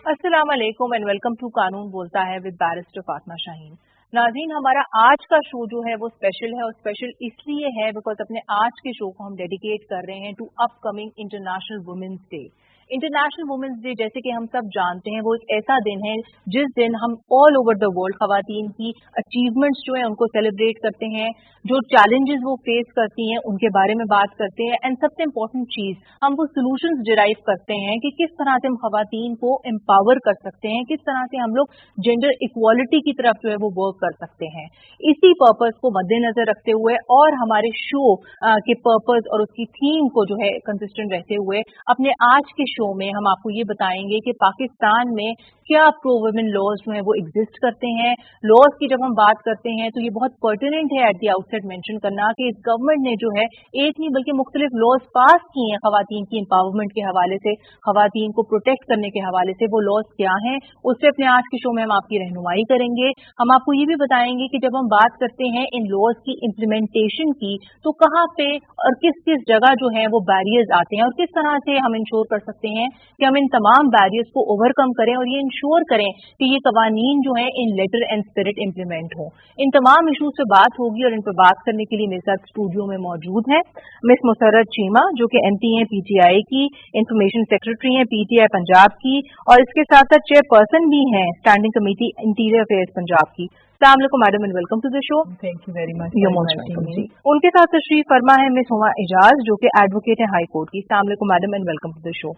अस्सलाम वालेकुम and welcome to कानून बोलता है विद बैरिस्टर फातिमा शाहीन। नाज़रीन, हमारा आज का शो जो है वो स्पेशल है और स्पेशल इसलिए है बिकॉज अपने आज के शो को हम डेडिकेट कर रहे हैं to upcoming International Women's Day. International Women's Day जैसे कि हम सब जानते हैं वो एक ऐसा दिन है जिस दिन हम ऑल ओवर द वर्ल्ड खवातीन की अचीवमेंट्स जो है उनको सेलिब्रेट करते हैं, जो चैलेंजेस वो फेस करती हैं उनके बारे में बात करते हैं एंड सबसे इम्पोर्टेंट चीज हम वो सोल्यूशंस डिराइव करते हैं कि किस तरह से हम खवातीन को एम्पावर कर सकते हैं, किस तरह से हम लोग जेंडर इक्वालिटी की तरफ जो है वो वर्क कर सकते हैं। इसी पर्पस को मद्देनजर रखते हुए और हमारे शो के पर्पस और उसकी थीम को जो है कंसिस्टेंट रहते हुए अपने आज के शो में हम आपको ये बताएंगे कि पाकिस्तान में क्या प्रो वुमेन लॉज जो है वो एग्जिस्ट करते हैं। लॉज की जब हम बात करते हैं तो ये बहुत पर्टिनेंट है एट द आउटसेट मेंशन करना कि इस गवर्नमेंट ने जो है एक नहीं बल्कि मुख्तलिफ लॉज पास किए हैं खवातीन की एम्पावरमेंट के हवाले से, खवातीन को प्रोटेक्ट करने के हवाले से। वो लॉज क्या हैं उससे अपने आज के शो में हम आपकी रहनुमाई करेंगे। हम आपको ये भी बताएंगे कि जब हम बात करते हैं इन लॉज की इम्प्लीमेंटेशन की तो कहाँ पे और किस किस जगह जो है वो बैरियर्स आते हैं और किस तरह से हम इंश्योर कर सकते हैं कि हम इन तमाम बैरियर्स को ओवरकम करें और ये इंश्योर करें कि ये कवानीन जो है इन लेटर एंड स्पिरिट इम्प्लीमेंट हो। इन तमाम इशूज पे बात होगी और इन पर बात करने के लिए मेरे साथ स्टूडियो में मौजूद है मिस मुसर्रत चीमा जो कि MP हैं PTI की, इंफॉर्मेशन सेक्रेटरी हैं PTI पंजाब की और इसके साथ साथ चेयरपर्सन भी हैं standing committee interior affairs Punjab की। अस्सलाम वालेकुम madam and welcome to the show. Thank you very much. You're most welcome जी। उनके साथ तशरीफ फरमा है मिस हुमा एजाज जो कि एडवोकेट है हाई कोर्ट की। अस्सलाम वालेकुम madam and welcome to the show.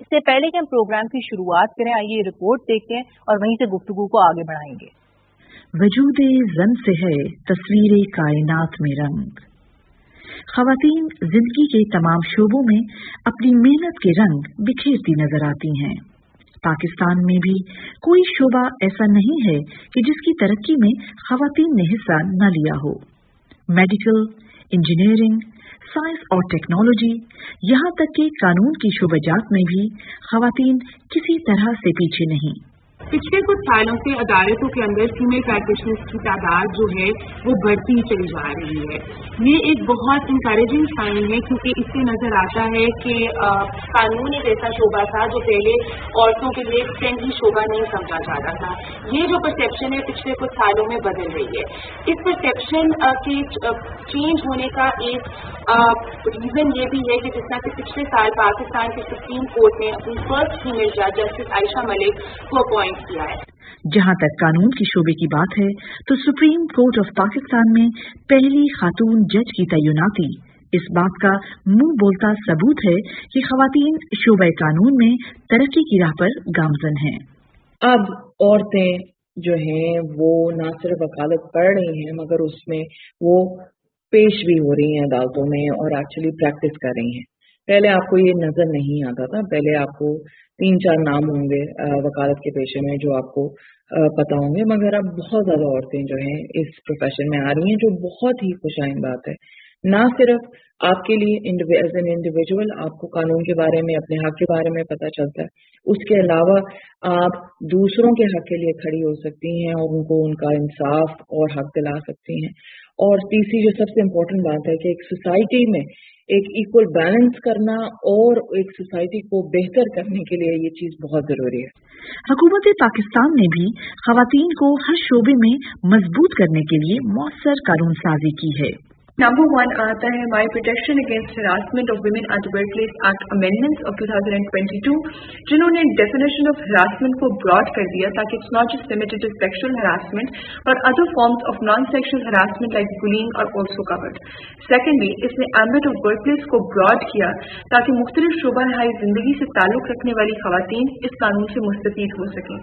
इससे पहले कि हम प्रोग्राम की शुरुआत करें आइए रिपोर्ट देखते हैं और वहीं से गुफ्तगू को आगे बढ़ाएंगे। वजूदे ज़न से है तस्वीरे कायनात में रंग। खवातीन जिंदगी के तमाम शोबों में अपनी मेहनत के रंग बिखेरती नजर आती हैं। पाकिस्तान में भी कोई शोबा ऐसा नहीं है कि जिसकी तरक्की में खवातीन ने हिस्सा न लिया हो। मेडिकल, इंजीनियरिंग, साइंस और टेक्नोलॉजी, यहाँ तक कि कानून की शोबाजात में भी खवातीन किसी तरह से पीछे नहीं। पिछले कुछ सालों से अदालतों के अंदर फीमेल प्रैक्टिशनर्स की तादाद जो है वो बढ़ती चली जा रही है। ये एक बहुत इंकरेजिंग साइन है क्योंकि इससे नजर आता है कि कानून एक ऐसा शोबा था जो पहले औरतों के लिए फ्रेंडली शोबा नहीं समझा जाता था। ये जो परसेप्शन है पिछले कुछ सालों में बदल रही है। इस परसेप्शन के चेंज होने का एक रीजन ये भी है कि जिस तरह से पिछले साल पाकिस्तान के सुप्रीम कोर्ट ने अपनी फर्स्ट फीमेल जज जस्टिस आयशा मलिक को अपॉइंट किया है। जहाँ तक कानून की शोबे की बात है तो सुप्रीम कोर्ट ऑफ पाकिस्तान में पहली खातून जज की तैनाती इस बात का मुंह बोलता सबूत है कि खवातीन शोबे कानून में तरक्की की राह पर गामजन हैं। अब औरतें जो हैं वो न सिर्फ वकालत पढ़ रही हैं मगर उसमें वो पेश भी हो रही हैं अदालतों में और एक्चुअली प्रैक्टिस कर रही हैं। पहले आपको ये नजर नहीं आता था। पहले आपको 3-4 नाम होंगे वकालत के पेशे में जो आपको पता होंगे, मगर अब बहुत ज्यादा औरतें जो हैं इस प्रोफेशन में आ रही हैं जो बहुत ही खुशाइन बात है। ना सिर्फ आपके लिए एज एन इंडिविजुअल आपको कानून के बारे में, अपने हक के बारे में पता चलता है, उसके अलावा आप दूसरों के हक के लिए खड़ी हो सकती हैं और उनको उनका इंसाफ और हक दिला सकती हैं। और तीसरी जो सबसे इम्पोर्टेंट बात है कि एक सोसाइटी में एक इक्वल बैलेंस करना और एक सोसाइटी को बेहतर करने के लिए ये चीज बहुत जरूरी है। हुकूमत पाकिस्तान ने भी खवातीन को हर शोबे में मजबूत करने के लिए मौसर कानून साजी की है। नंबर 1 आता है my protection against harassment of women at work place act amendments of 2022, जिन्होंने डेफिनेशन ऑफ हरासमेंट को ब्रॉड कर दिया ताकि it's not just limited to sexual harassment और other forms of non sexual harassment like bullying और also covered. Secondly, इसने ambit of work place को broad किया ताकि मुख्तलिफ शोबा हाई जिंदगी से ताल्लुक रखने वाली खवातीन इस कानून से मुस्तफीद हो सकें।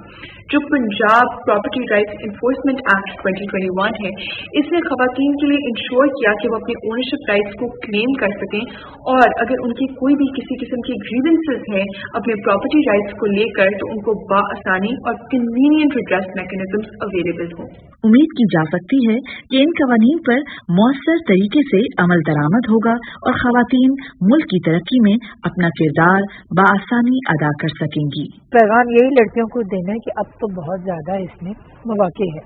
जो Punjab property rights enforcement act 2021 है, इसने खवातीन के लिए इंश्योर किया कि वो अपने ओनरशिप राइट्स को क्लेम कर सकें और अगर उनकी कोई भी किसी किस्म की ग्रीवेंसेस है अपने प्रॉपर्टी राइट्स को लेकर तो उनको बाआसानी और कन्वीनियंट रिड्रेस मैकेनिज्म्स अवेलेबल हों। उम्मीद की जा सकती है कि इन कवानीन पर मौसर तरीके से अमल दरामद होगा और खवातीन मुल्क की तरक्की में अपना किरदार बाआसानी अदा कर सकेंगी। पैगाम यही लड़कियों को देना है कि अब तो बहुत ज्यादा इसमें मौके है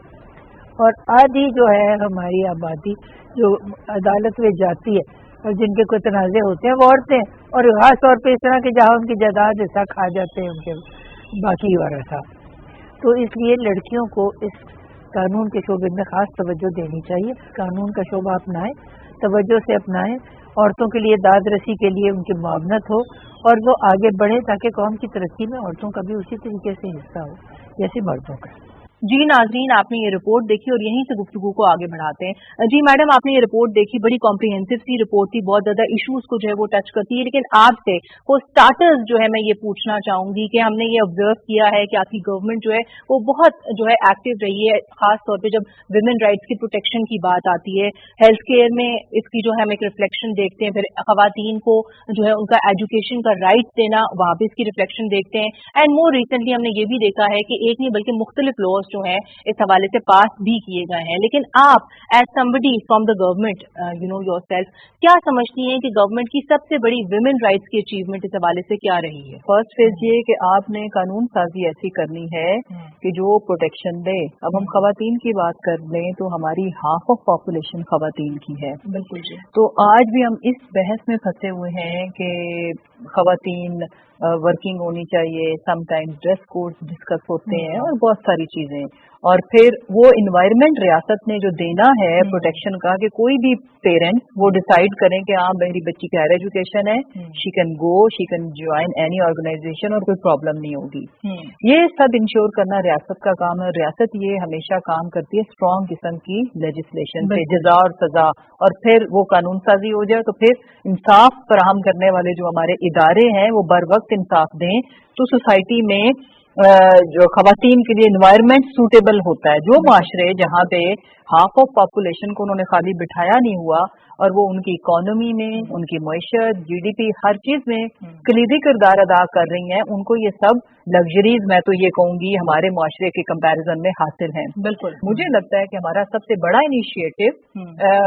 और आधी जो है हमारी आबादी जो अदालत में जाती है और जिनके कोई तनाज़े होते हैं वो औरतें और खास तौर पे इस तरह के जहाँ उनकी जायदाद हिस्सा खा जाते हैं उनके बाकी वारसा। तो इसलिए लड़कियों को इस कानून के शोबे में खास तवज्जो देनी चाहिए। कानून का शोबा अपनाएं, तवज्जो से अपनाएं, औरतों के लिए दाद रसी के लिए उनकी मुआवनत हो और वो आगे बढ़े ताकि कौम की तरक्की में औरतों का भी उसी तरीके से हिस्सा हो जैसे मर्दों का। जी नाजरीन, आपने ये रिपोर्ट देखी और यहीं से गुफ्तगू को आगे बढ़ाते हैं। जी मैडम, आपने ये रिपोर्ट देखी, बड़ी कॉम्प्रिहेंसिव सी रिपोर्ट थी, बहुत ज्यादा इश्यूज को जो है वो टच करती है, लेकिन आपसे वो स्टार्टर्स जो है मैं ये पूछना चाहूंगी कि हमने ये ऑब्जर्व किया है कि आपकी गवर्नमेंट जो है वो बहुत जो है एक्टिव रही है, खास तौर पर जब विमेन राइट्स की प्रोटेक्शन की बात आती है, हेल्थ केयर में इसकी जो है हम एक रिफ्लेक्शन देखते हैं, फिर खवातीन को जो है उनका एजुकेशन का राइट देना, वहां पर इसकी रिफ्लेक्शन देखते हैं। एंड मोर रिसेंटली हमने ये भी देखा है कि एक नहीं बल्कि मुख्तलिफ लॉज जो है इस हवाले से पास भी किए गए हैं। लेकिन आप as somebody from the government you know yourself, क्या समझती हैं कि गवर्नमेंट की सबसे बड़ी विमेन राइट्स की अचीवमेंट इस हवाले से क्या रही है? फर्स्ट फेज ये कि आपने कानून साजी ऐसी करनी है कि जो प्रोटेक्शन दे। अब हम खवातीन की बात कर लें तो हमारी हाफ ऑफ पॉपुलेशन खवातीन की है। बिल्कुल जी। तो आज भी हम इस बहस में फंसे हुए हैं कि खवातीन वर्किंग होनी चाहिए, समटाइम्स ड्रेस कोड्स डिस्कस होते हैं और बहुत सारी चीजें, और फिर वो इन्वायरमेंट रियासत ने जो देना है प्रोटेक्शन का कि कोई भी पेरेंट्स वो डिसाइड करें कि हाँ मेरी बच्ची की हायर एजुकेशन है, she can go, she can join any organisation और कोई प्रॉब्लम नहीं होगी। ये सब इंश्योर करना रियासत का काम है। रियासत ये हमेशा काम करती है स्ट्रॉन्ग किस्म की लेजिस्लेशन पे, जजा और सजा, और फिर वो कानून साजी हो जाए तो फिर इंसाफ फराहम करने वाले जो हमारे इदारे हैं वो बर वक्त इंसाफ दें, तो सोसाइटी में जो खवातीन के लिए इन्वायरमेंट सूटेबल होता है। जो माशरे जहाँ पे हाफ ऑफ पॉपुलेशन को उन्होंने खाली बिठाया नहीं हुआ और वो उनकी इकोनॉमी में, उनकी मईशत, जीडीपी, हर चीज में कलीदी किरदार अदा कर रही हैं, उनको ये सब लग्जरीज मैं तो ये कहूंगी हमारे मुआशरे के कंपैरिजन में हासिल हैं। बिल्कुल, मुझे लगता है कि हमारा सबसे बड़ा इनिशिएटिव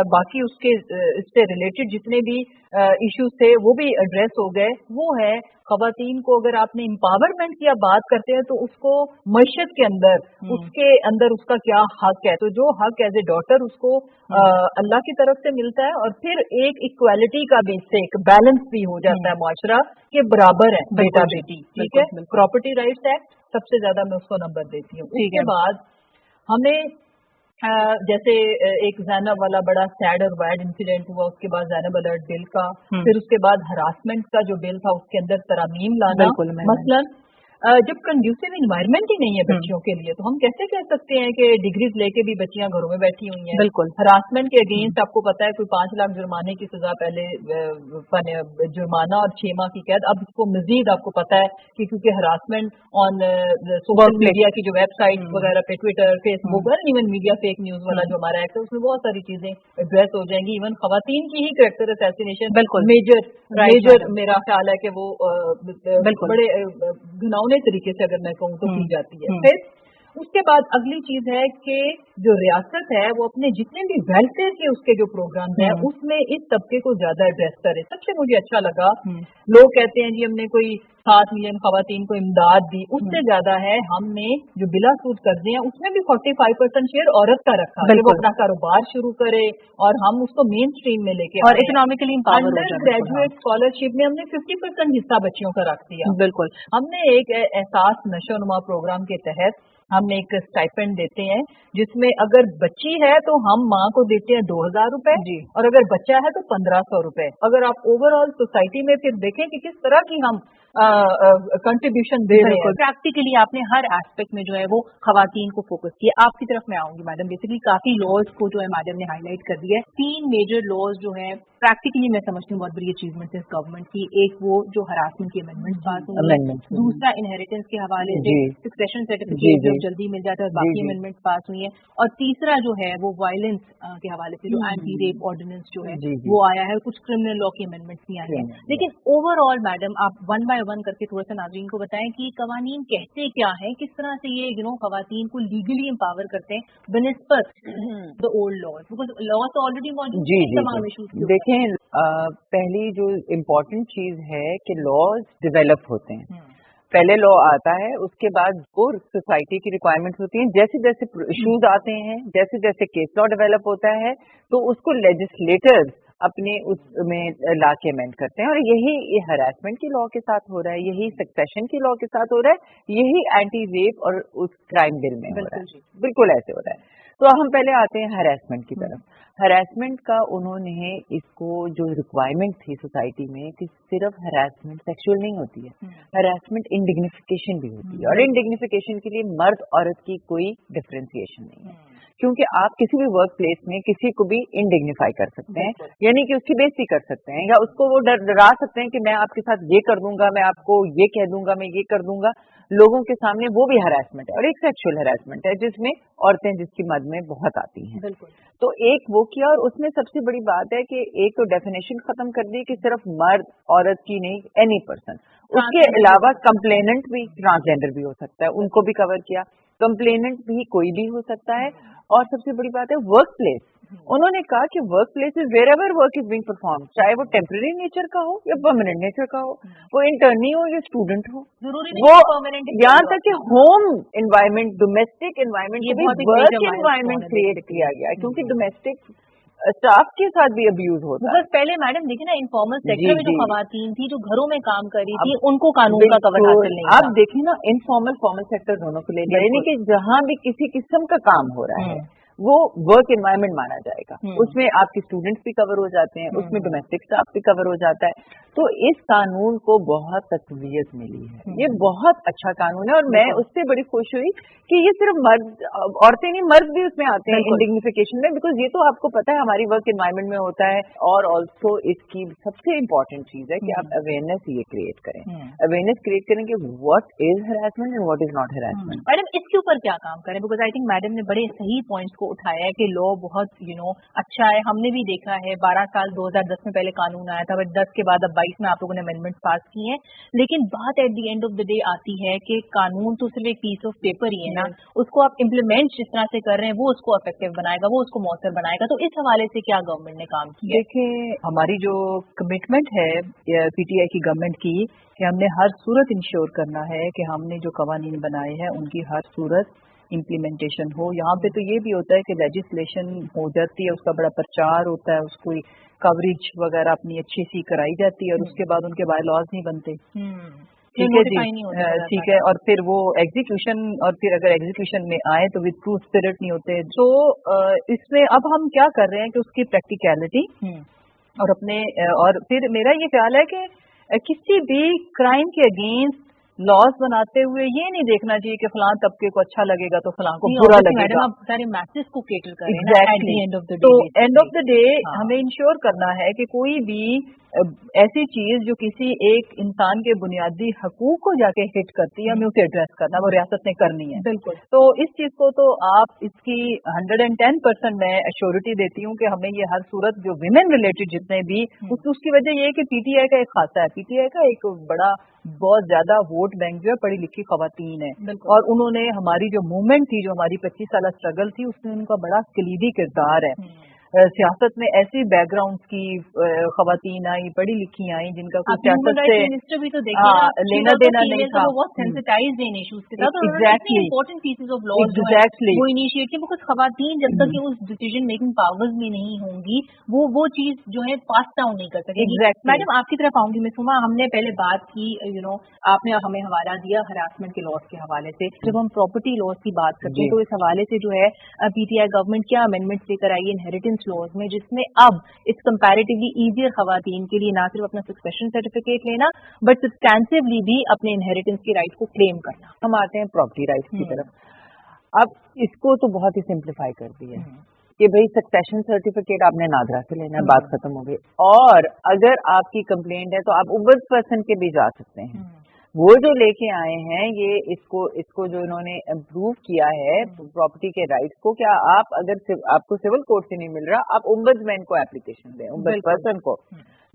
बाकी उसके इससे रिलेटेड जितने भी इश्यूज थे वो भी एड्रेस हो गए, वो है खवातीन को अगर आपने एम्पावरमेंट की बात करते हैं तो उसको मईशत के अंदर उसके अंदर उसका क्या हक है, तो जो हक एज ए डॉटर उसको अल्लाह की तरफ से मिलता है, और फिर एक इक्वालिटी का भी से एक बैलेंस भी हो जाता है मुआशरा के बराबर है बेटा बेटी, ठीक है। प्रॉपर्टी राइट्स एक्ट सबसे ज्यादा मैं उसको नंबर देती हूँ। उसके बाद हमें जैसे एक जैनब वाला बड़ा सैड और बैड इंसिडेंट हुआ, उसके बाद जैनब अलर्ट बिल का, फिर उसके बाद हरासमेंट का जो बिल था उसके अंदर तरमीम लाना, मसलन जब कंड्यूसिव इन्वायरमेंट ही नहीं है बच्चियों के लिए तो हम कैसे कह सकते हैं कि डिग्रीज लेके भी बच्चियां घरों में बैठी हुई हैं। बिल्कुल, हरासमेंट के अगेंस्ट आपको पता है कोई 5 लाख जुर्माने की सजा, पहले जुर्माना और 6 माह की कैद, अब इसको मजीद आपको पता है कि क्योंकि हरासमेंट ऑन सोशल मीडिया की जो वेबसाइट वगैरह पे, Twitter, Facebook, even media fake news वाला जो हमारा एक्ट है उसमें बहुत सारी चीजें एड्रेस हो जाएंगी। इवन खवातीन की ही कैरेक्टर असैसिनेशन बिल्कुल मेजर मेरा ख्याल है कि वो बड़े घिनौने तरीके से अगर मैं कहूँ तो की जाती है। फिर उसके बाद अगली चीज है कि जो रियासत है वो अपने जितने भी वेलफेयर के उसके जो प्रोग्राम है उसमें इस तबके को ज्यादा एड्रेस करे। सबसे मुझे अच्छा लगा, लोग कहते हैं जी हमने कोई 7 मिलियन खवातीन को इमदाद दी, उससे ज्यादा है हमने जो बिला सूद कर्जे हैं उसमें भी 45% शेयर औरत का रखा है, वो अपना कारोबार शुरू करे और हम उसको मेन स्ट्रीम में लेके और इकोनॉमिकली अंडर ग्रेजुएट स्कॉलरशिप में हमने 50% हिस्सा बच्चियों का रख दिया। बिल्कुल, हमने एक एहसास नशोनुमा प्रोग्राम के तहत हम एक स्टाइपेंड देते हैं जिसमें अगर बच्ची है तो हम माँ को देते हैं 2000 रुपए और अगर बच्चा है तो 1500 रुपए। अगर आप ओवरऑल सोसाइटी में फिर देखें कि किस तरह की हम कंट्रीब्यूशन दे रहे हैं। प्रैक्टिकली आपने हर एस्पेक्ट में जो है वो खवातीन को फोकस किया। आपकी तरफ मैं आऊंगी मैडम, बेसिकली काफी लॉज को जो है मैडम ने हाईलाइट कर दिया है। 3 मेजर लॉज जो है प्रैक्टिकली मैं समझती हूँ बहुत बड़ी अचीवमेंट है इस गवर्नमेंट की। एक वो जो हरासमेंट की अमेंडमेंट पास हुई है, दूसरा इनहेरिटेंस के हवाले से सक्सेशन सर्टिफिकेट जो जल्दी मिल जाता है, बाकी अमेंडमेंट पास हुई है, और तीसरा जो है वो वायलेंस के हवाले से जो एंटी रेप ऑर्डिनेंस जो है वो आया है, कुछ क्रिमिनल लॉ की अमेंडमेंट्स भी आई हैं। लेकिन ओवरऑल मैडम आप वन बाय वन करके थोड़ा सा नाज़रीन को बताएं कि कवानीन कहते क्या है, किस तरह से ये खवातीन को लीगली एम्पावर करते हैं बनिस्बत the old laws, because law तो ऑलरेडी मौजूद है तमाम इशूज। देखें पहली जो इम्पोर्टेंट चीज है कि लॉज डेवलप होते हैं, पहले लॉ आता है उसके बाद वो सोसाइटी की रिक्वायरमेंट्स होती हैं, जैसे जैसे इश्यूज आते हैं, जैसे जैसे केस लॉ डेवलप होता है तो उसको लेजिस्लेटर्स अपने उसमें ला के अमेंड करते हैं, और यही हरासमेंट के लॉ के साथ हो रहा है, यही सक्सेशन के लॉ के साथ हो रहा है, यही एंटी रेप और उस क्राइम बिल में हो रहा है, बिल्कुल ऐसे हो रहा है। तो हम पहले आते हैं हरासमेंट की तरफ। हरासमेंट का उन्होंने इसको जो रिक्वायरमेंट थी सोसाइटी में कि सिर्फ हरासमेंट सेक्सुअल नहीं होती है, हरासमेंट इंडिग्निफिकेशन भी होती है, और इंडिग्निफिकेशन के लिए मर्द औरत की कोई डिफरेंशिएशन नहीं है, क्योंकि आप किसी भी वर्क प्लेस में किसी को भी इंडिग्निफाई कर सकते हैं, यानी कि उसकी बेइज्जती कर सकते हैं, या उसको वो डरा सकते हैं कि मैं आपके साथ ये कर दूंगा, मैं आपको ये कह दूंगा, मैं ये कर दूंगा लोगों के सामने, वो भी हरासमेंट है। और एक सेक्सुअल हरासमेंट है जिसमें औरतें जिसकी मद में बहुत आती हैं। तो एक वो किया, और उसमें सबसे बड़ी बात है कि एक तो डेफिनेशन खत्म कर दी कि सिर्फ मर्द औरत की नहीं, एनी पर्सन। उसके अलावा कंप्लेनेंट भी ट्रांसजेंडर भी हो सकता है, उनको भी कवर किया, कंप्लेनेंट भी कोई भी हो सकता है। और सबसे बड़ी बात है वर्क प्लेस, उन्होंने कहा कि work place is wherever work is being perform, चाहे वो टेम्पररी नेचर का हो या परमानेंट नेचर का हो, वो इंटर्नी हो या स्टूडेंट हो, वो यहाँ तक कि होम एनवायरमेंट, डोमेस्टिक एनवायरमेंट को भी वर्क एनवायरमेंट क्रिएट किया गया, क्योंकि डोमेस्टिक स्टाफ के साथ भी अब्यूज होता है। पहले मैडम देखिए ना, इनफॉर्मल सेक्टर में जो खवातीन थी जो घरों में काम कर रही थी, उनको कानून का कवर हासिल नहीं था। आप देखिए ना, इनफॉर्मल फॉर्मल सेक्टर दोनों को ले लिया, यानी कि जहाँ भी किसी किस्म का काम हो रहा है वो वर्क एनवायरनमेंट माना जाएगा, उसमें आपके स्टूडेंट्स भी कवर हो जाते हैं, उसमें डोमेस्टिक स्टाफ भी कवर हो जाता है। तो इस कानून को बहुत तकवीयत मिली है, ये बहुत अच्छा कानून है, और मैं उससे बड़ी खुश हुई कि ये सिर्फ मर्द औरतें नहीं, मर्द भी उसमें आते हैं इंडिग्निफिकेशन में, बिकॉज ये तो आपको पता है हमारी वर्क एनवायरनमेंट में होता है। और ऑल्सो इसकी सबसे इम्पोर्टेंट चीज है कि आप अवेयरनेस ये क्रिएट करें, अवेयरनेस क्रिएट करें कि what is harassment and what is not harassment. Madam इसके ऊपर क्या काम करें, बिकॉज आई थिंक मैडम ने बड़े सही पॉइंट्स को उठाया है कि लॉ बहुत अच्छा है, हमने भी देखा है 12 साल 2010 में पहले कानून आया था, बट 10 के बाद अब 22 में आप लोगों ने अमेंडमेंट्स पास की हैं, लेकिन बात at the end of the day आती है कि कानून तो सिर्फ एक पीस ऑफ पेपर ही है ना, उसको आप इम्प्लीमेंट जिस तरह से कर रहे हैं वो उसको इफेक्टिव बनाएगा, वो उसको मौसर बनाएगा। तो इस हवाले से क्या गवर्नमेंट ने काम किया? देखिए, हमारी जो कमिटमेंट है पीटीआई की गवर्नमेंट की कि हमने हर सूरत इंश्योर करना है कि हमने जो कवानीन बनाए हैं उनकी हर सूरत इम्प्लीमेंटेशन हो। यहाँ पे तो ये भी होता है कि लेजिस्लेशन हो जाती है, उसका बड़ा प्रचार होता है, उसको कवरेज वगैरह अपनी अच्छी सी कराई जाती है, और उसके बाद उनके बाय लॉज नहीं बनते। ठीक है जी, ठीक है। और फिर वो एग्जीक्यूशन, और फिर अगर एग्जीक्यूशन में आए तो विद ट्रू स्पिरिट नहीं होते। तो इसमें अब हम क्या कर रहे हैं कि उसकी प्रैक्टिकलिटी और और फिर मेरा ये ख्याल है कि किसी भी क्राइम के अगेंस्ट लॉज बनाते हुए ये नहीं देखना चाहिए कि फलां तबके को अच्छा लगेगा तो फलां को बुरा लगेगा। मैडम आप सारे मैसेज को कैटर करें exactly. तो एंड ऑफ द डे हमें इंश्योर करना है कि कोई भी ऐसी चीज जो किसी एक इंसान के बुनियादी हकूक को जाके हिट करती है, हमें उसे एड्रेस करना, वो रियासत ने करनी है। बिल्कुल। तो इस चीज को तो आप इसकी 110% मैं एश्योरिटी देती हूँ कि हमें ये हर सूरत जो विमेन रिलेटेड जितने भी उसकी वजह ये है कि पीटीआई का एक खासा है, पीटीआई का एक बड़ा बहुत ज्यादा वोट बैंक जो है पढ़ी लिखी खवातीन है, और उन्होंने हमारी जो मूवमेंट थी, जो हमारी 25 साल स्ट्रगल थी, उसमें उनका बड़ा कलीदी किरदार है। सियासत में ऐसी बैकग्राउंड की खवातीन आई, पढ़ी लिखी आई, जिनका कोई सियासत से मिनिस्टर भी तो देखिए लेना देना नहीं था, बहुत सेंसिटाइज्ड इन इश्यूज के साथ, exactly important pieces of law exactly वो इनिशिएट किया, बिकॉज खवातीन जब तक उस डिसीजन मेकिंग पावर्स में नहीं होंगी वो चीज जो है पास डाउन नहीं कर सकेगी। मैडम आपकी तरफ आऊंगी मैं सुमा, हमने पहले बात की आपने हमें हवाला दिया हरासमेंट के लॉज के हवाले से, जब हम प्रॉपर्टी लॉज की बात करते हैं तो इस हवाले से जो है पीटीआई गवर्नमेंट क्या अमेंडमेंट लेकर आई है इनहेरिटेंस लॉज में, जिसमें अब इट्स कंपैरेटिवली ईजियर खवातीन के लिए ना सिर्फ अपना सक्सेशन सर्टिफिकेट लेना बट सब्सटेंसिवली भी अपने इनहेरिटेंस की राइट को क्लेम करना। हम आते हैं प्रॉपर्टी राइट्स की तरफ। अब इसको तो बहुत ही सिंप्लीफाई कर दिया है कि भाई सक्सेशन सर्टिफिकेट आपने नादरा से लेना है, बात खत्म हो गई। और अगर आपकी कंप्लेंट है तो आप उबर्स पर्सन के भी जा सकते हैं। वो जो लेके आए हैं ये इसको जो इन्होंने इम्प्रूव किया है प्रॉपर्टी के राइट्स को, क्या आप अगर आपको सिविल कोर्ट से नहीं मिल रहा, आप ओम्बड्समैन को एप्लीकेशन दें, ओम्बड्स पर्सन को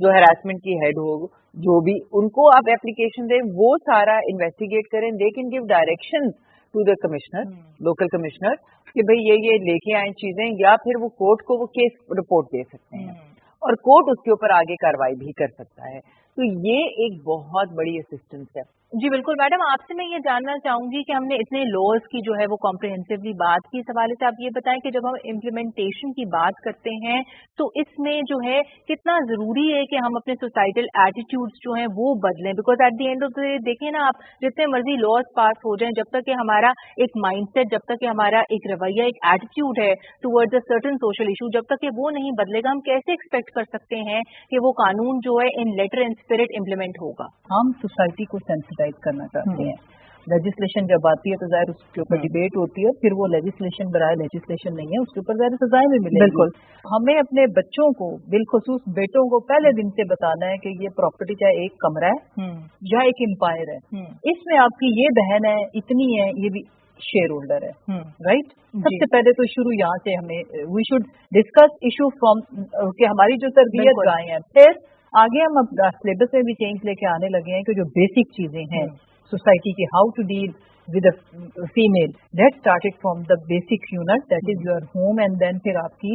जो हैरासमेंट की हेड हो, जो भी उनको आप एप्लीकेशन दें, वो सारा इन्वेस्टिगेट करें। They can give direction to the commissioner, local commissioner, कि भाई ये लेके आए चीजें, या फिर वो कोर्ट को वो केस रिपोर्ट दे सकते हैं और कोर्ट उसके ऊपर आगे कार्रवाई भी कर सकता है। तो ये एक बहुत बड़ी असिस्टेंस है। जी बिल्कुल मैडम, आपसे मैं ये जानना चाहूंगी कि हमने इतने लॉज की जो है वो कॉम्प्रिहेंसिवली बात की, इस हवाले से आप ये बताएं कि जब हम इम्प्लीमेंटेशन की बात करते हैं तो इसमें जो है कितना जरूरी है कि हम अपने सोसाइटल एटीट्यूड्स जो हैं वो बदलें, because at the end of the day देखें ना आप, जितने मर्जी लॉज पास हो जाएं, जब तक कि हमारा एक माइंडसेट, जब तक कि हमारा एक रवैया, एक एटीट्यूड है towards a certain social issue, जब तक कि वो नहीं बदलेगा, हम कैसे एक्सपेक्ट कर सकते हैं कि वो कानून जो है इन लेटर एंड स्पिरिट इम्प्लीमेंट होगा? हम सोसाइटी को सेंसिटाइज करना चाहते हैं। लेजिस्लेशन जब आती है तो जाहिर उसके ऊपर डिबेट होती है, फिर वो लेजिस्लेशन बराए लेजिस्लेशन नहीं है, उसके ऊपर जाहिर सजाएं भी मिलेगी। बिल्कुल, हमें अपने बच्चों को, बिलखुसूस बेटों को पहले दिन से बताना है कि ये प्रॉपर्टी चाहे एक कमरा है या एक एम्पायर है, इसमें आपकी ये बहन है, इतनी है, ये भी शेयर होल्डर है, राइट। सबसे पहले तो शुरू यहाँ से हमें we should discuss issue from कि हमारी जो तरबियत गायें हैं, फिर आगे हम अब सिलेबस में भी चेंज लेके आने लगे हैं कि जो बेसिक चीजें हैं सोसाइटी की, how to deal with a female, that started from the basic unit that is your home, and then फिर आपकी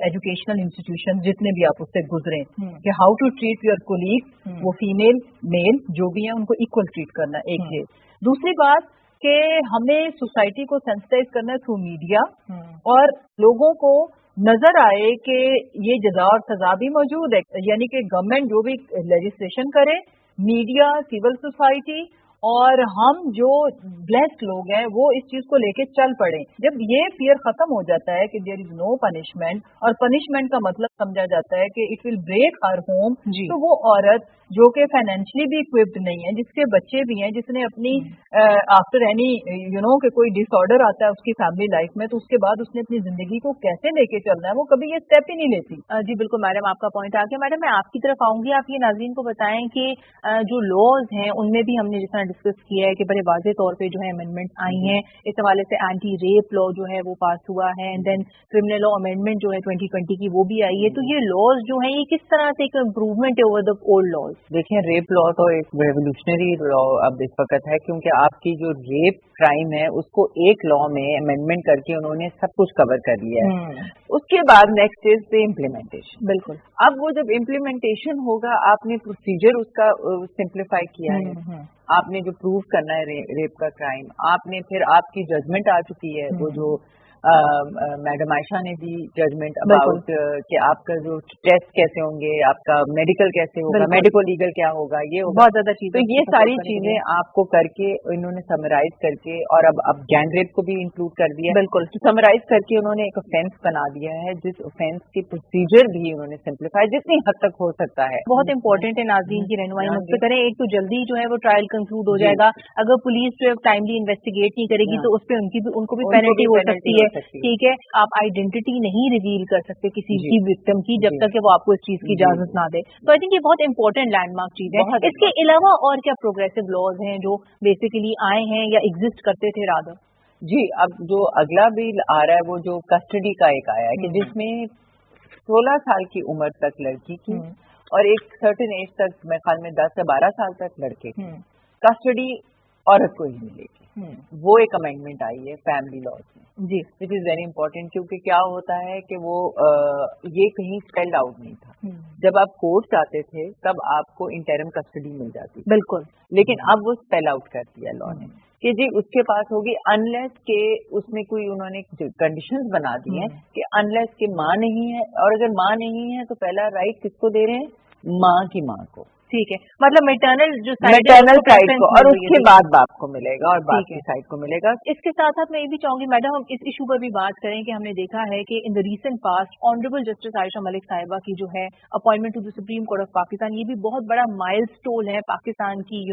एजुकेशनल इंस्टीट्यूशन जितने भी आप उससे गुजरे कि how to treat your colleague, वो फीमेल मेल जो भी है उनको इक्वल ट्रीट करना, एक है। दूसरी बात कि हमें सोसाइटी को सेंसिटाइज करना है थ्रू मीडिया, और लोगों को नजर आए कि ये जजा और सजा भी मौजूद है, यानी कि गवर्नमेंट जो भी लेजिस्लेशन करे, मीडिया, सिविल सोसाइटी और हम जो ब्लेस्ड लोग हैं वो इस चीज को लेके चल पड़े। जब ये फियर खत्म हो जाता है कि देयर इज नो पनिशमेंट, और पनिशमेंट का मतलब समझा जाता है कि it will break her home, तो वो औरत जो कि फाइनेंशियली भी इक्विप्ड नहीं है, जिसके बच्चे भी हैं, जिसने अपनी आफ्टर एनी कि कोई डिसऑर्डर आता है उसकी फैमिली लाइफ में, तो उसके बाद उसने अपनी जिंदगी को कैसे लेके चलना है, वो कभी ये स्टेप ही नहीं लेती। जी बिल्कुल मैडम, आपका पॉइंट आ गया। मैडम मैं आपकी तरफ आऊंगी, आप ये नाज़रीन को बताएं कि जो लॉज हैं उनमें भी हमने जिस तरह डिस्कस किया है कि बड़े वाज़े तौर पे जो है अमेंडमेंट आई हैं, इस हवाले से एंटी रेप लॉ जो है वो पास हुआ है, and then criminal law amendment जो है 2020 की वो भी आई है। तो ये लॉज जो है ये किस तरह से एक इम्प्रूवमेंट है ओवर द ओल्ड लॉज? देखिए, रेप लॉ तो एक रेवोल्यूशनरी लॉ अब इस वक्त है, क्योंकि आपकी जो रेप क्राइम है उसको एक लॉ में अमेंडमेंट करके उन्होंने सब कुछ कवर कर लिया है। उसके बाद नेक्स्ट इज द इम्प्लीमेंटेशन। बिल्कुल, अब वो जब इम्प्लीमेंटेशन होगा, आपने प्रोसीजर उसका सिंप्लीफाई किया है, आपने जो प्रूव करना है रेप का क्राइम, आपने फिर आपकी जजमेंट आ चुकी है, वो जो मैडम आयशा ने दी जजमेंट अबाउट कि आपका जो टेस्ट कैसे होंगे, आपका मेडिकल कैसे होगा, मेडिको लीगल क्या होगा, ये होगा, बहुत ज्यादा चीजें। तो ये सारी चीजें आपको करके इन्होंने समराइज करके, और अब गैंग रेप को भी इंक्लूड कर दिया। बिल्कुल, तो समराइज करके उन्होंने एक ऑफेंस बना दिया है, जिस ऑफेंस की प्रोसीजर भी उन्होंने सिंप्लीफाई जितनी हद तक हो सकता है। बहुत इंपॉर्टेंट है नाज़रीन की रहनुमाई मुझसे करें। एक तो जल्दी जो है वो ट्रायल कंक्लूड हो जाएगा, अगर पुलिस जो है टाइमली इन्वेस्टिगेट नहीं करेगी तो उस पर उनको भी पेनल्टी हो सकती है। ठीक है, आप आइडेंटिटी नहीं रिवील कर सकते किसी की विक्टिम की जब तक कि वो आपको इस चीज की इजाजत ना दे। तो आई थिंक ये बहुत इंपॉर्टेंट लैंडमार्क चीज है। इसके अलावा और क्या प्रोग्रेसिव लॉज हैं जो बेसिकली आए हैं या एग्जिस्ट करते थे रादर? जी, अब जो अगला बिल आ रहा है वो जो कस्टडी का एक आया है कि जिसमें 16 साल की उम्र तक लड़की की और एक सर्टेन एज तक, मेरे ख्याल में 10 से 12 साल तक लड़के की कस्टडी औरत को ही मिलेगी। वो एक अमेंडमेंट आई है फैमिली लॉज में जी, विच इज वेरी इंपॉर्टेंट, क्योंकि क्या होता है कि वो ये कहीं स्पेल्ड आउट नहीं था। जब आप कोर्ट जाते थे तब आपको इंटरम कस्टडी मिल जाती, बिल्कुल, लेकिन अब वो स्पेल आउट कर दिया लॉ ने कि जी उसके पास होगी अनलेस के उसमें कोई उन्होंने कंडीशंस बना दी हैं कि अनलेस के माँ नहीं है, और अगर माँ नहीं है तो पहला राइट किसको दे रहे हैं? माँ की माँ को। ठीक है, मतलब मैटरनल जो मैटरनल साइड को, और उसके बाद बाप को मिलेगा और बाप की साइड को मिलेगा। इसके साथ साथ मैं ये भी चाहूंगी मैडम हम इस इशू पर भी बात करें कि हमने देखा है कि in the recent past honourable justice Ayesha Malik साहिबा की जो है appointment to the Supreme Court of Pakistan, ये भी बहुत बड़ा माइलस्टोन है पाकिस्तान की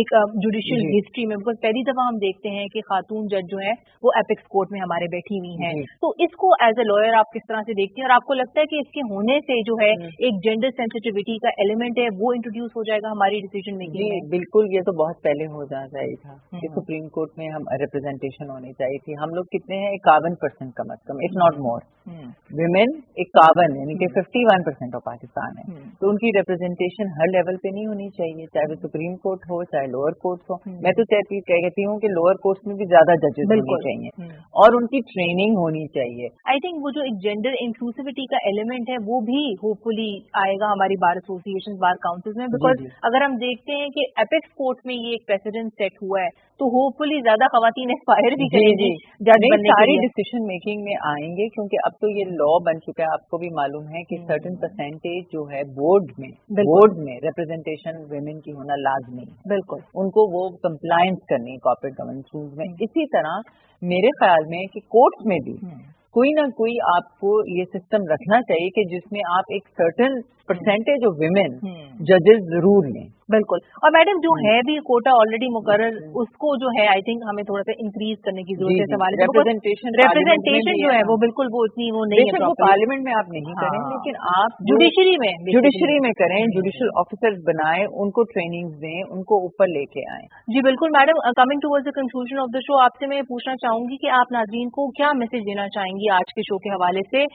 एक जुडिशियल हिस्ट्री में, बिकॉज पहली दफा हम देखते हैं कि खातून जज जो है वो एपेक्स कोर्ट में हमारे बैठी हुई हैं। तो इसको एज ए लॉयर आप किस तरह से देखते हैं, और आपको लगता है कि इसके होने से जो है एक जेंडर सेंसिटिविटी का एलिमेंट है वो इंट्रोड्यूस हो जाएगा हमारी डिसीजन मेकिंग में? बिल्कुल, ये तो बहुत पहले हो जाना चाहिए था कि सुप्रीम कोर्ट में हम रिप्रेजेंटेशन होनी चाहिए थी। हम लोग कितने हैं? 51% कम अज कम, इफ नॉट मोर विमेन 51, यानी कि 51% ऑफ पाकिस्तान है। तो उनकी रिप्रेजेंटेशन हर लेवल पे नहीं होनी चाहिए, चाहे वो सुप्रीम कोर्ट हो चाहे लोअर कोर्ट हो। मैं तो कहती हूँ कि लोअर कोर्ट में भी ज्यादा जजेस होने चाहिए और उनकी ट्रेनिंग होनी चाहिए। आई थिंक वो जो एक जेंडर इंक्लूसिविटी का एलिमेंट है वो भी होपफुली आएगा हमारी bar association, bar council shows में, बिकॉज अगर हम देखते हैं कि एपेक्स कोर्ट में ये एक प्रेसिडेंट सेट हुआ है तो होपफुली ज्यादा खवातीन एस्पायर भी करेंगी जज बनने के सारी लिए। डिसीजन मेकिंग में आएंगे, क्योंकि अब तो ये लॉ बन चुका है, आपको भी मालूम है कि सर्टेन परसेंटेज जो है बोर्ड में रिप्रेजेंटेशन वुमेन की होना लाजमी है। बिल्कुल, उनको वो कंप्लायंस करनी है कॉर्पोरेट गवर्नेंस रूल्स में। इसी तरह मेरे ख्याल में कि कोर्ट्स में भी कोई ना कोई आपको ये सिस्टम रखना चाहिए कि जिसमें आप एक सर्टेन परसेंटेज ऑफ विमेन जजेस जरूर लें। बिल्कुल। और मैडम जो है भी कोटा ऑलरेडी मुकर्रर, उसको जो है आई थिंक हमें थोड़ा सा इंक्रीज करने की जरूरत है इस हवाले से। रिप्रेजेंटेशन जो है वो बिल्कुल वो इतनी वो नहीं है। वो पार्लियामेंट में आप नहीं करें, लेकिन आप जुडिशरी में करें, जुडिशियल ऑफिसर्स बनाएं, उनको ट्रेनिंग दें, उनको ऊपर लेके आएं। जी बिल्कुल madam, coming towards the conclusion of the show, आपसे मैं पूछना चाहूंगी कि आप नाज़रीन को क्या मैसेज देना चाहेंगी आज के शो के हवाले से।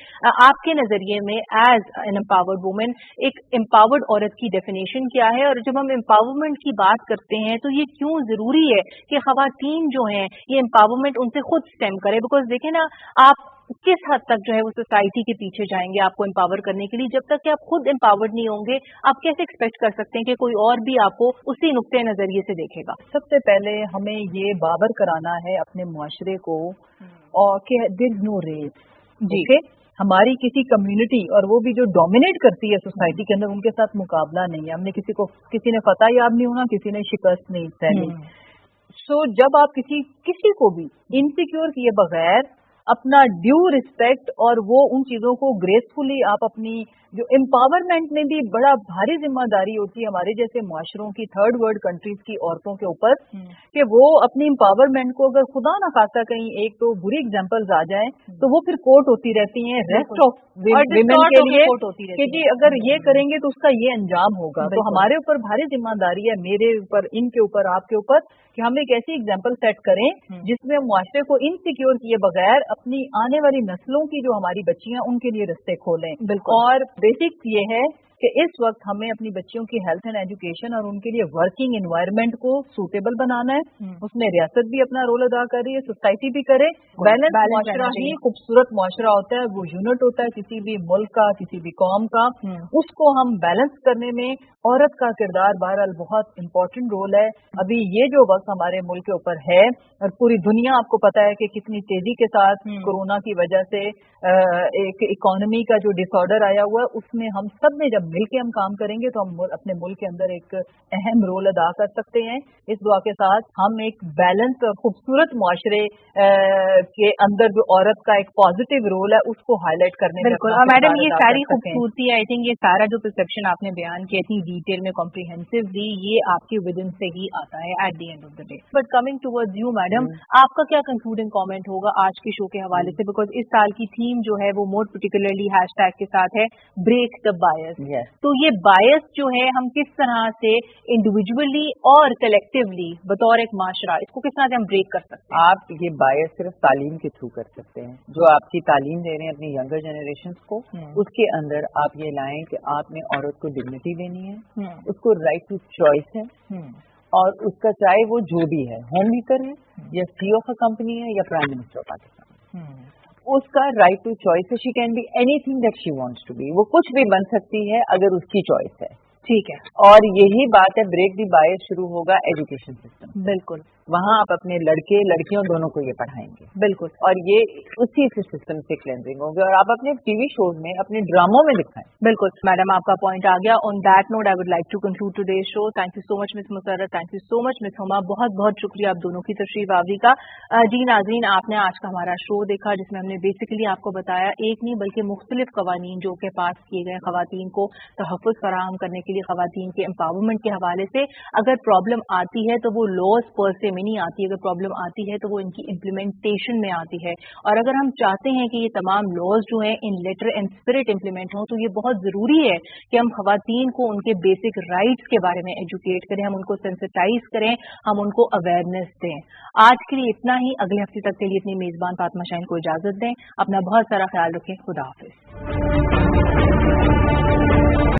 आपके नजरिए में एज एन एम्पावर्ड वुमेन एक एम्पावर्ड औरत की डेफिनेशन क्या है, और जब हम एम्पावरमेंट की बात करते हैं तो ये क्यों जरूरी है कि खवातीन जो हैं ये एम्पावरमेंट उनसे खुद स्टेम करे। बिकॉज देखें ना, आप किस हद तक जो है वो सोसाइटी के पीछे जाएंगे आपको एम्पावर करने के लिए, जब तक कि आप खुद एम्पावर्ड नहीं होंगे आप कैसे एक्सपेक्ट कर सकते हैं कि कोई और भी आपको उसी नुक्ते नजरिए से देखेगा। सबसे पहले हमें ये बावर कराना है अपने मुआशरे को और कि देयर इज नो रेप जी, हमारी किसी कम्युनिटी और वो भी जो डोमिनेट करती है सोसाइटी के अंदर, उनके साथ मुकाबला नहीं है। हमने किसी ने फतह याब नहीं होना, किसी ने शिकस्त नहीं सहनी। सो जब आप किसी को भी इनसिक्योर किए बगैर अपना ड्यू रिस्पेक्ट और वो उन चीजों को ग्रेसफुली आप अपनी जो एम्पावरमेंट में भी बड़ा भारी जिम्मेदारी होती है हमारे जैसे मुआशरों की, थर्ड वर्ल्ड कंट्रीज की औरतों के ऊपर, कि वो अपनी एम्पावरमेंट को अगर खुदा ना खासा कहीं एक तो बुरी एग्जांपल्स आ जाए तो वो फिर कोर्ट होती रहती हैं रेस्ट ऑफ विमेन के लिए कि जी अगर ये करेंगे तो उसका ये अंजाम होगा। तो हमारे ऊपर भारी जिम्मेदारी है, मेरे ऊपर, इनके ऊपर, आपके ऊपर, कि हम एक ऐसी एग्जाम्पल सेट करें जिसमें मुआशरे को इनसिक्योर किए बगैर अपनी आने वाली नस्लों की जो हमारी बच्चियां उनके लिए रास्ते खोलें। और बेसिक ये है कि इस वक्त हमें अपनी बच्चियों की हेल्थ एंड एजुकेशन और उनके लिए वर्किंग एनवायरनमेंट को सूटेबल बनाना है। उसमें रियासत भी अपना रोल अदा कर रही है, सोसाइटी भी करे। बैलेंस मुआशरा ही खूबसूरत मुआशरा होता है, वो यूनिट होता है किसी भी मुल्क का, किसी भी कौम का। उसको हम बैलेंस करने में औरत का किरदार बहरहाल बहुत इम्पोर्टेंट रोल है। अभी ये जो वक्त हमारे मुल्क के ऊपर है और पूरी दुनिया आपको पता है कि कितनी तेजी के साथ कोरोना की वजह से एक इकोनॉमी का जो डिसऑर्डर आया हुआ है, उसमें हम सब ने जब मिलके हम काम करेंगे तो हम अपने मुल्क के अंदर एक अहम रोल अदा कर सकते हैं। इस दुआ के साथ हम एक बैलेंस और खूबसूरत मुआशरे के अंदर जो औरत का एक पॉजिटिव रोल है उसको हाईलाइट करने में बिल्कुल। और मैडम ये सारी खूबसूरती आई थिंक ये सारा जो परसेप्शन आपने बयान किया इतनी डिटेल में कॉम्प्रिहेंसिवली, ये आपके विद इन से ही आता है at the end of the day. But coming towards you madam, आपका क्या कंक्लूडिंग कमेंट होगा आज के शो के हवाले से, बिकॉज इस साल की थीम जो है वो मोर पर्टिकुलरली हैशटैग के साथ है ब्रेक द बायस। तो ये बायस जो है हम किस तरह से इंडिविजुअली और कलेक्टिवली बतौर एक माशरा इसको किस तरह से हम ब्रेक कर सकते हैं? आप ये बायस सिर्फ तालीम के थ्रू कर सकते हैं। जो आपकी तालीम दे रहे हैं अपनी यंगर जनरेशन को, उसके अंदर आप ये लाएं कि आपने औरत को डिग्निटी देनी है, उसको राइट टू चॉइस है, और उसका चाहे वो जो भी है, होम मेकर है या CEO ऑफ अ कंपनी है या प्राइम मिनिस्टर ऑफ पाकिस्तान, उसका राइट टू चॉइस है। She can be anything that she wants to be, वो कुछ भी बन सकती है अगर उसकी चॉइस है। ठीक है। और यही बात है, ब्रेक दी बायस शुरू होगा एजुकेशन सिस्टम। बिल्कुल, वहाँ आप अपने लड़के लड़कियों दोनों को ये पढ़ाएंगे। बिल्कुल। और ये उसी सिस्टम से क्लेंजिंग होगी और आप अपने टीवी शोज में, अपने ड्रामों में दिखाएं। बिल्कुल मैडम, आपका पॉइंट आ गया। On that note I would like to conclude today's show. Thank you so much miss Musarrat, thank you so much miss Huma, बहुत बहुत शुक्रिया आप दोनों की तशरीफ आवरी का। जी नाज़रीन, आपने आज का हमारा शो देखा जिसमें हमने बेसिकली आपको बताया एक नहीं बल्कि मुख्तलिफ कवानीन जो के पास किए गए खवातीन को तहफ़्फ़ुज़ फराहम करने के लिए, खवातीन के एम्पावरमेंट के हवाले से। अगर प्रॉब्लम आती है तो वो लॉज पर से में नहीं आती, अगर प्रॉब्लम आती है तो वो इनकी इम्प्लीमेंटेशन में आती है। और अगर हम चाहते हैं कि ये तमाम लॉज जो हैं इन लेटर एंड स्पिरिट इम्प्लीमेंट हों, तो ये बहुत ज़रूरी है कि हम खवातीन को उनके बेसिक राइट्स के बारे में एजुकेट करें, हम उनको सेंसिटाइज करें, हम उनको अवेयरनेस दें। आज के लिए इतना ही। अगले हफ्ते तक के लिए अपनी मेज़बान फातिमा शाहीन को इजाज़त दें। अपना बहुत सारा ख्याल रखें। खुदा हाफिज़।